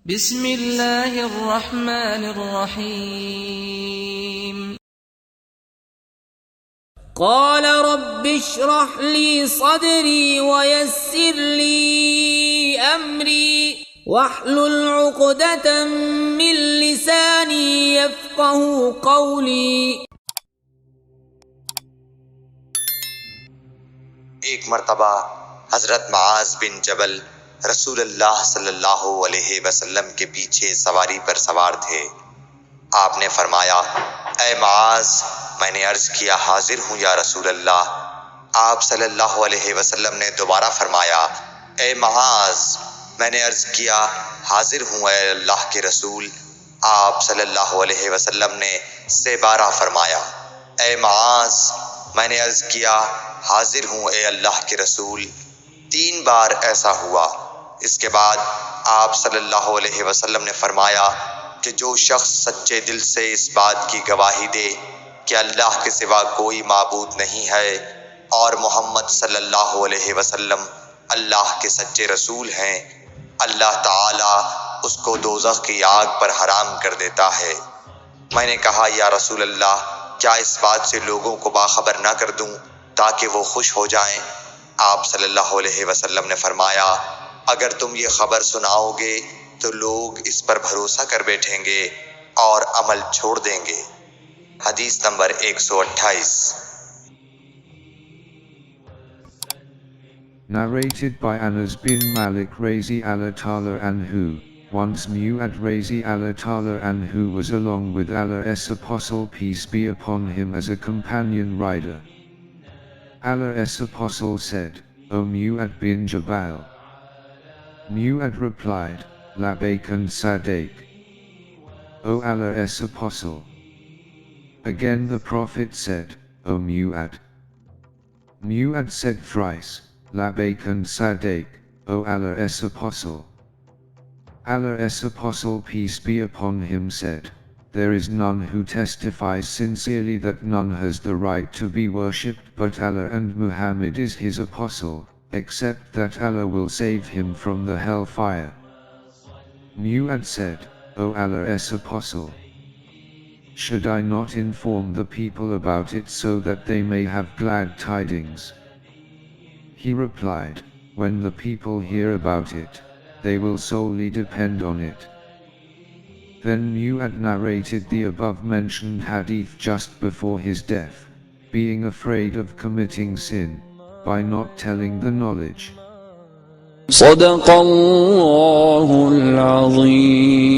बिस्मिल्लाहिर्रहमानिर्रहीम। क़ाल रब्बि इश्रह ली सदरी वयस्सिर ली अमरी वहलुल उक़दतम मिन लिसानी यफ़क़हू क़ौली। एक मर्तबा हजरत मुआज़ बिन जबल रसूलुल्लाह सल्लल्लाहु अलैहि वसल्लम के पीछे सवारी पर सवार थे। आपने फरमाया, ऐ मुआज़, मैंने अर्ज किया, हाजिर हूँ या रसूलल्लाह। आप सल्लल्लाहु अलैहि वसल्लम ने दोबारा फरमाया, ऐ मुआज़, मैंने अर्ज किया, हाजिर हूँ ऐ अल्लाह के रसूल। आप सल्लल्लाहु अलैहि वसल्लम ने से बारह फरमाया, ऐ मुआज़, मैंने अर्ज किया, हाजिर हूँ ए अल्लाह के रसूल। 3 बार ऐसा हुआ। इसके बाद आप सल्लल्लाहु अलैहि वसल्लम ने फरमाया कि जो शख्स सच्चे दिल से इस बात की गवाही दे कि अल्लाह के सिवा कोई माबूद नहीं है और मोहम्मद सल्लल्लाहु अलैहि वसल्लम अल्लाह के सच्चे रसूल हैं, अल्लाह ताला उसको दोज़ख की आग पर हराम कर देता है। मैंने कहा, या रसूल अल्लाह, क्या इस बात से लोगों को बाखबर ना कर दूं ताकि वो खुश हो जाएं? आप सल्लल्लाहु अलैहि वसल्लम ने फरमाया, अगर तुम ये खबर सुनाओगे तो लोग इस पर भरोसा कर बैठेंगे और अमल छोड़ देंगे। हदीस number 128। Narrated by Anas bin Malik Razi Allah Ta'ala Anhu. Once Mu'adh Razi Allah Ta'ala Anhu was along with Allah's Apostle peace be upon him as a companion rider. Allah's Apostle said, O Mu'adh bin Jabal. Mu'adh replied, Labbaik and Sa daik. O Allah's Apostle. Again the Prophet said, O Mu'adh. Mu'adh said thrice, Labbaik and Sa daik, O Allah's Apostle. Allah's Apostle peace be upon him said, there is none who testifies sincerely that none has the right to be worshipped but Allah and Muhammad is his apostle, except that Allah will save him from the hellfire. Mu'adh said, O Allah's Apostle, should I not inform the people about it so that they may have glad tidings? He replied, when the people hear about it, they will solely depend on it. Then Mu'adh narrated the above-mentioned hadith just before his death, being afraid of committing sin, by not telling the knowledge. صدق الله العظيم.